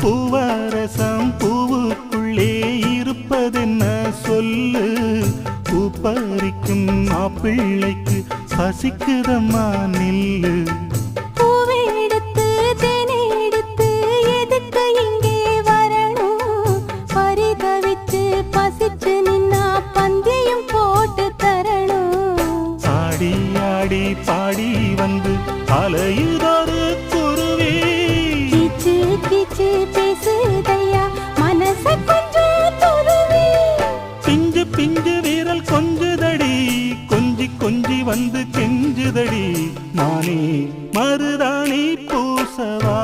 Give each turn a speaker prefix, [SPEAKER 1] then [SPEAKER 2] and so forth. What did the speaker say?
[SPEAKER 1] பூவரசம் பூவுக்குள்ளே இருப்பதென்ன சொல்லு பூ பறிக்கும் மாப்பிள்ளைக்கு பசிக்குதம்மா நில்லு பாடி வந்து அலையுதொரு குருவி
[SPEAKER 2] கீச்சு கீச்சு பேசுதையா மனச கொஞ்சம் துருவி
[SPEAKER 1] பிஞ்சு பிஞ்சு வீரல் கொஞ்சுதடி கொஞ்சி கொஞ்சி வந்து கெஞ்சுதடி நானே மருதாணி பூசவா